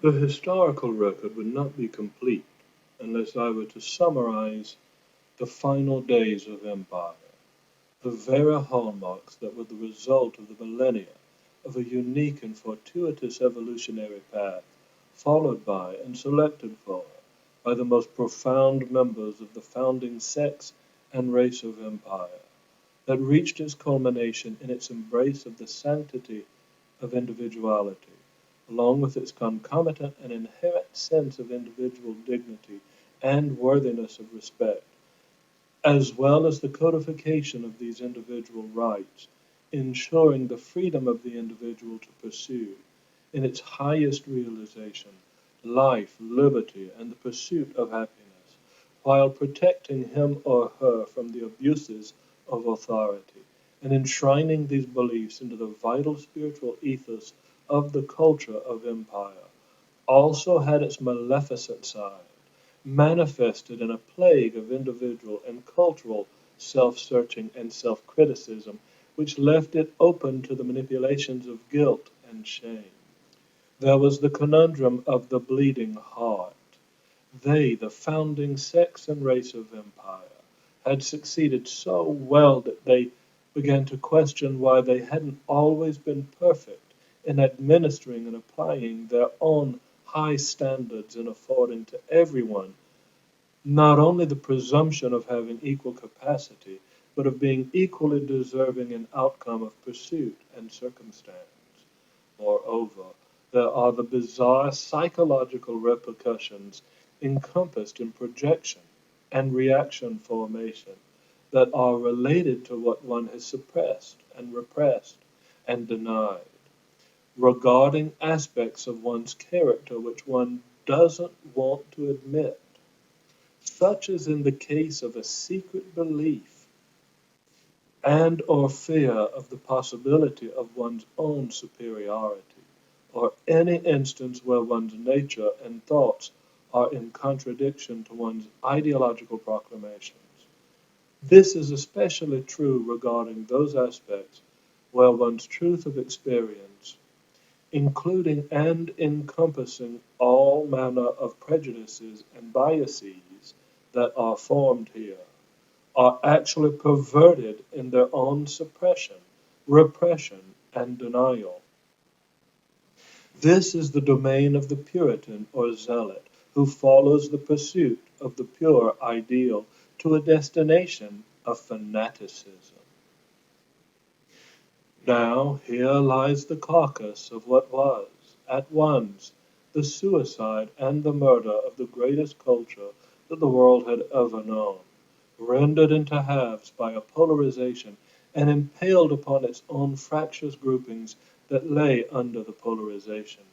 The historical record would not be complete unless I were to summarize the final days of empire, the very hallmarks that were the result of the millennia of a unique and fortuitous evolutionary path followed by and selected for by the most profound members of the founding sex and race of empire, that reached its culmination in its embrace of the sanctity of individuality, along with its concomitant and inherent sense of individual dignity and worthiness of respect, as well as the codification of these individual rights, ensuring the freedom of the individual to pursue, in its highest realization, life, liberty, and the pursuit of happiness, while protecting him or her from the abuses of authority, and enshrining these beliefs into the vital spiritual ethos of the culture of empire, also had its maleficent side, manifested in a plague of individual and cultural self-searching and self-criticism, which left it open to the manipulations of guilt and shame. There was the conundrum of the bleeding heart. They, the founding sex and race of empire, had succeeded so well that they began to question why they hadn't always been perfect in administering and applying their own high standards in affording to everyone not only the presumption of having equal capacity, but of being equally deserving in outcome of pursuit and circumstance. Moreover, there are the bizarre psychological repercussions encompassed in projection and reaction formation that are related to what one has suppressed and repressed and denied, regarding aspects of one's character which one doesn't want to admit, such as in the case of a secret belief and or fear of the possibility of one's own superiority, or any instance where one's nature and thoughts are in contradiction to one's ideological proclamations. This is especially true regarding those aspects where one's truth of experience, including and encompassing all manner of prejudices and biases that are formed here, are actually perverted in their own suppression, repression, and denial. This is the domain of the Puritan or Zealot, who follows the pursuit of the pure ideal to a destination of fanaticism. Now here lies the carcass of what was, at once, the suicide and the murder of the greatest culture that the world had ever known, rendered into halves by a polarization and impaled upon its own fractious groupings that lay under the polarization.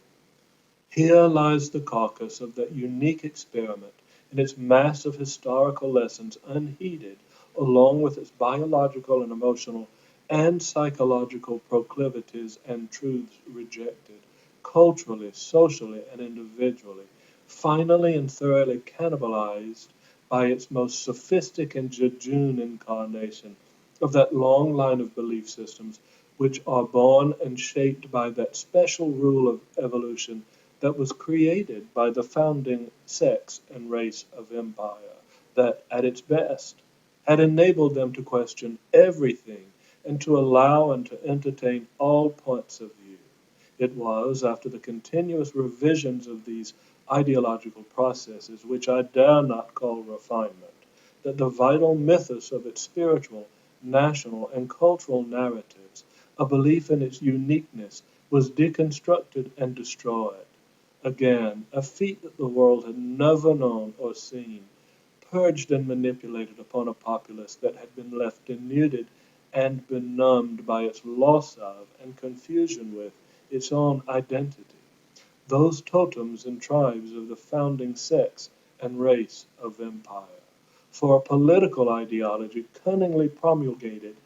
Here lies the carcass of that unique experiment in its mass of historical lessons unheeded, along with its biological and emotional and psychological proclivities and truths rejected, culturally, socially, and individually, finally and thoroughly cannibalized by its most sophistic and jejune incarnation of that long line of belief systems which are born and shaped by that special rule of evolution that was created by the founding sex and race of empire, that, at its best, had enabled them to question everything and to allow and to entertain all points of view. It was after the continuous revisions of these ideological processes, which I dare not call refinement, that the vital mythos of its spiritual, national, and cultural narratives, a belief in its uniqueness, was deconstructed and destroyed. Again, a feat that the world had never known or seen, purged and manipulated upon a populace that had been left denuded and benumbed by its loss of and confusion with its own identity. Those totems and tribes of the founding sex and race of empire, for a political ideology cunningly promulgated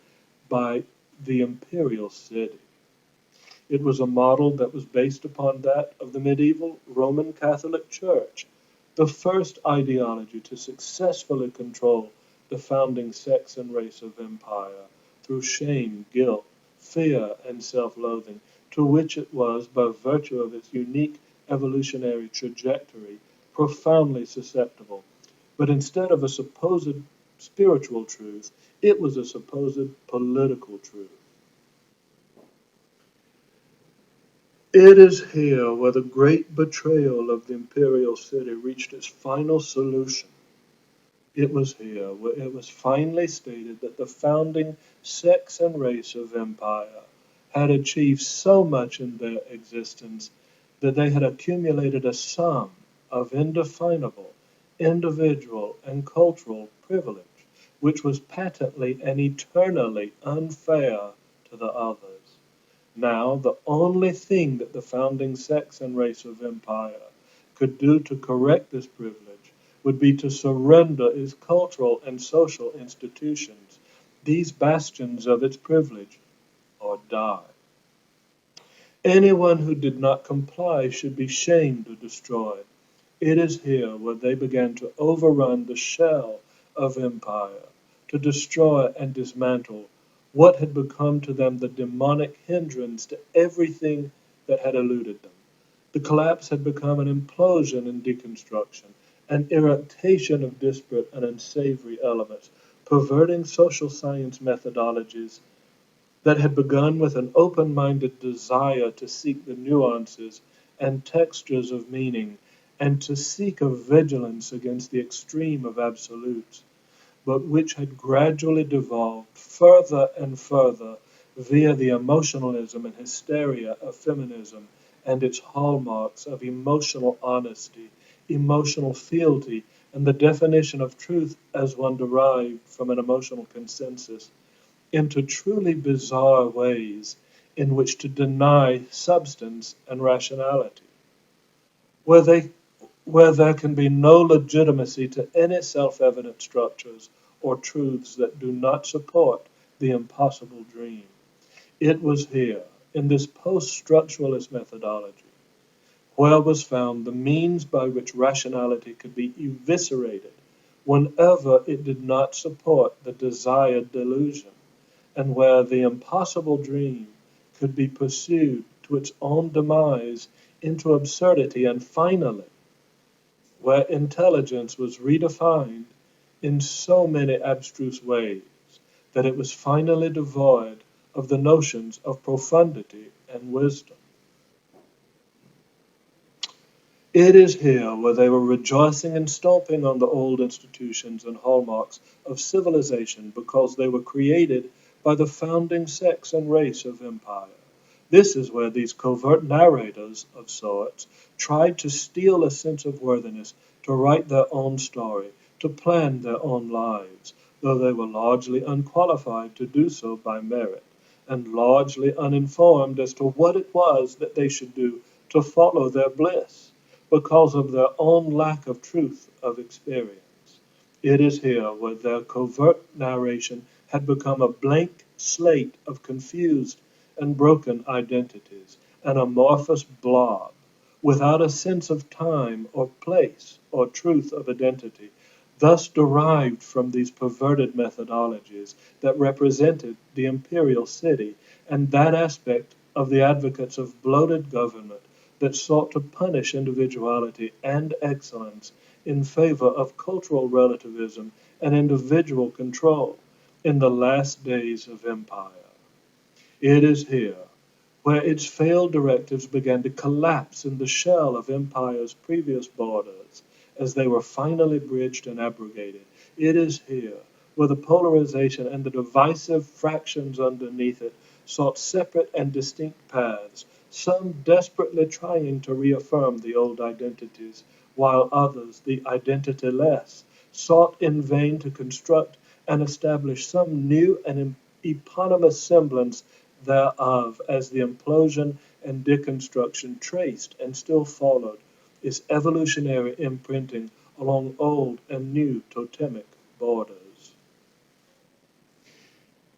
by the imperial city. It was a model that was based upon that of the medieval Roman Catholic Church, the first ideology to successfully control the founding sex and race of empire through shame, guilt, fear, and self-loathing, to which it was, by virtue of its unique evolutionary trajectory profoundly susceptible. But instead of a supposed spiritual truth, it was a supposed political truth. It is here where the great betrayal of the imperial city reached its final solution. It was here where it was finally stated that the founding sex and race of empire had achieved so much in their existence that they had accumulated a sum of indefinable, individual, and cultural privilege, which was patently and eternally unfair to the others. Now, the only thing that the founding sex and race of empire could do to correct this privilege would be to surrender its cultural and social institutions, these bastions of its privilege, or die. Anyone who did not comply should be shamed or destroyed. It is here where they began to overrun the shell of empire, to destroy and dismantle what had become to them the demonic hindrance to everything that had eluded them. The collapse had become an implosion and deconstruction, an irritation of disparate and unsavory elements, perverting social science methodologies that had begun with an open-minded desire to seek the nuances and textures of meaning and to seek a vigilance against the extreme of absolutes, but which had gradually devolved further and further via the emotionalism and hysteria of feminism and its hallmarks of emotional honesty, emotional fealty, and the definition of truth as one derived from an emotional consensus into truly bizarre ways in which to deny substance and rationality, where, they, where there can be no legitimacy to any self-evident structures or truths that do not support the impossible dream. It was here, in this post-structuralist methodology, where was found the means by which rationality could be eviscerated whenever it did not support the desired delusion, and where the impossible dream could be pursued to its own demise into absurdity, and finally, where intelligence was redefined in so many abstruse ways that it was finally devoid of the notions of profundity and wisdom. It is here where they were rejoicing and stomping on the old institutions and hallmarks of civilization because they were created by the founding sex and race of empire. This is where these covert narrators of sorts tried to steal a sense of worthiness, to write their own story, to plan their own lives, though they were largely unqualified to do so by merit, and largely uninformed as to what it was that they should do to follow their bliss because of their own lack of truth of experience. It is here where their covert narration had become a blank slate of confused and broken identities, an amorphous blob, without a sense of time or place or truth of identity, thus derived from these perverted methodologies that represented the imperial city and that aspect of the advocates of bloated government that sought to punish individuality and excellence in favor of cultural relativism and individual control in the last days of empire. It is here where its failed directives began to collapse in the shell of empire's previous borders as they were finally bridged and abrogated. It is here where the polarization and the divisive fractions underneath it sought separate and distinct paths, some desperately trying to reaffirm the old identities, while others, the identityless, sought in vain to construct and establish some new and eponymous semblance thereof, as the implosion and deconstruction traced and still followed its evolutionary imprinting along old and new totemic borders.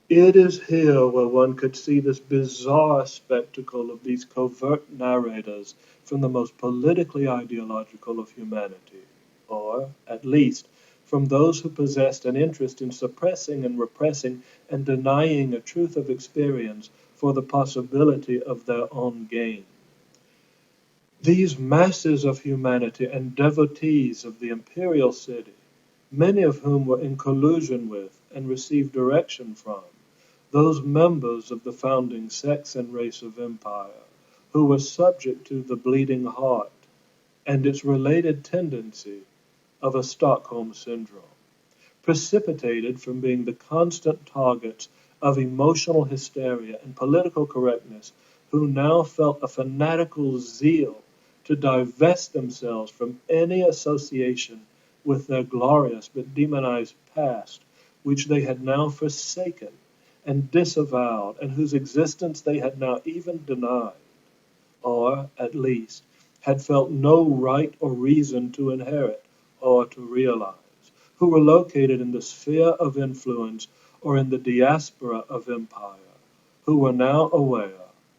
It is here where one could see this bizarre spectacle of these covert narrators from the most politically ideological of humanity, or, at least, from those who possessed an interest in suppressing and repressing and denying a truth of experience for the possibility of their own gain. These masses of humanity and devotees of the imperial city, many of whom were in collusion with and received direction from those members of the founding sex and race of empire who were subject to the bleeding heart and its related tendency of a Stockholm syndrome, precipitated from being the constant targets of emotional hysteria and political correctness, who now felt a fanatical zeal to divest themselves from any association with their glorious but demonized past, which they had now forsaken and disavowed, and whose existence they had now even denied, or, at least, had felt no right or reason to inherit or to realize, who were located in the sphere of influence or in the diaspora of empire, who were now aware,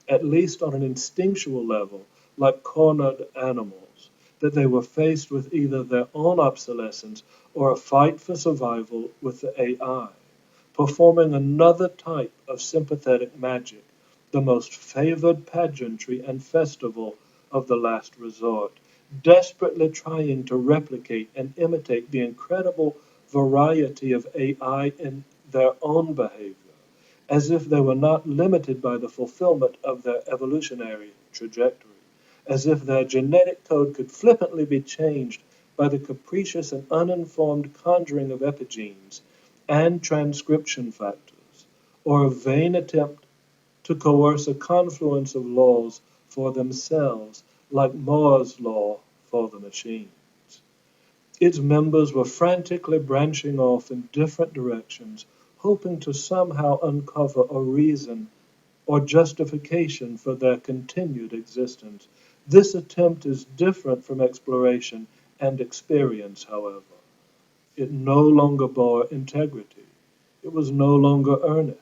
at least on an instinctual level, like cornered animals, that they were faced with either their own obsolescence or a fight for survival with the AI, performing another type of sympathetic magic, the most favored pageantry and festival of the last resort, desperately trying to replicate and imitate the incredible variety of AI in their own behavior, as if they were not limited by the fulfillment of their evolutionary trajectory, as if their genetic code could flippantly be changed by the capricious and uninformed conjuring of epigenes and transcription factors, or a vain attempt to coerce a confluence of laws for themselves, like Moore's law for the machines. Its members were frantically branching off in different directions, hoping to somehow uncover a reason or justification for their continued existence. This attempt is different from exploration and experience, however. It no longer bore integrity. It was no longer earnest.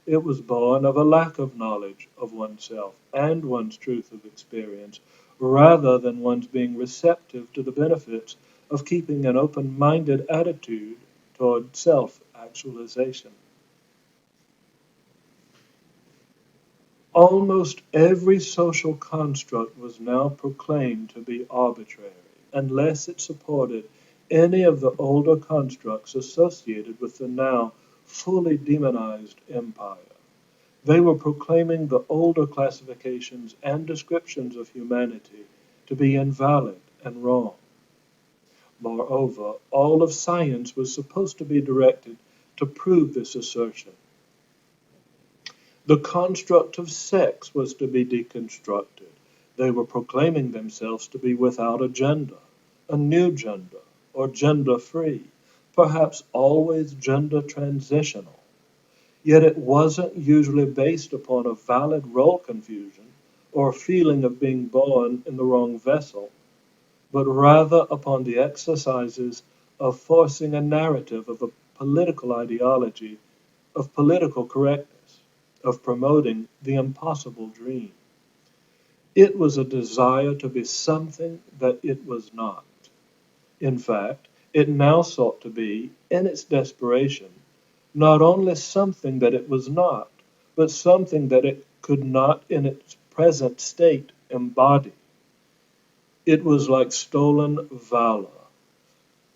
It was born of a lack of knowledge of oneself and one's truth of experience, rather than one's being receptive to the benefits of keeping an open-minded attitude toward self-actualization. Almost every social construct was now proclaimed to be arbitrary, unless it supported any of the older constructs associated with the now fully demonized empire. They were proclaiming the older classifications and descriptions of humanity to be invalid and wrong. Moreover, all of science was supposed to be directed to prove this assertion. The construct of sex was to be deconstructed. They were proclaiming themselves to be without a gender, a new gender, or gender free, perhaps always gender transitional. Yet it wasn't usually based upon a valid role confusion or a feeling of being born in the wrong vessel, but rather upon the exercises of forcing a narrative of a political ideology, of political correctness, of promoting the impossible dream. It was a desire to be something that it was not. In fact, it now sought to be, in its desperation, not only something that it was not, but something that it could not in its present state embody. It was like stolen valor.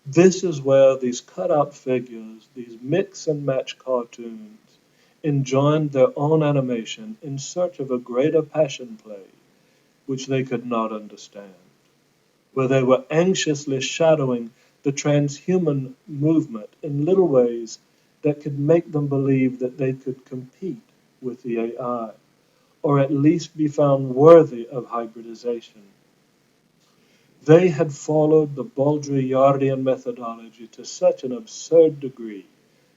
This is where these cut-out figures, these mix and match cartoons, enjoined their own animation in search of a greater passion play which they could not understand, where they were anxiously shadowing the transhuman movement in little ways that could make them believe that they could compete with the AI, or at least be found worthy of hybridization. They had followed the Baudrillardian methodology to such an absurd degree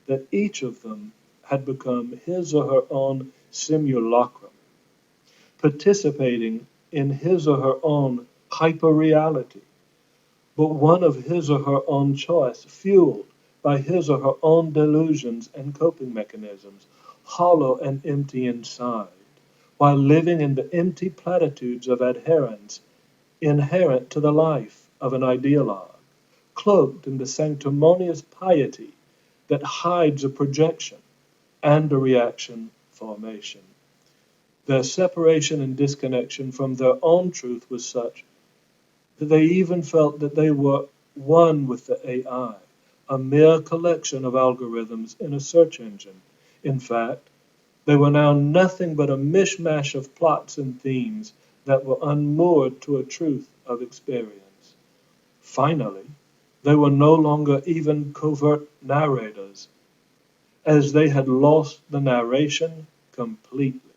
that each of them had become his or her own simulacrum, participating in his or her own hyperreality, but one of his or her own choice, fueled by his or her own delusions and coping mechanisms, hollow and empty inside, while living in the empty platitudes of adherence inherent to the life of an ideologue, cloaked in the sanctimonious piety that hides a projection and a reaction formation. Their separation and disconnection from their own truth was such that they even felt that they were one with the AI, a mere collection of algorithms in a search engine. In fact, they were now nothing but a mishmash of plots and themes that were unmoored to a truth of experience. Finally, they were no longer even covert narrators, as they had lost the narration completely.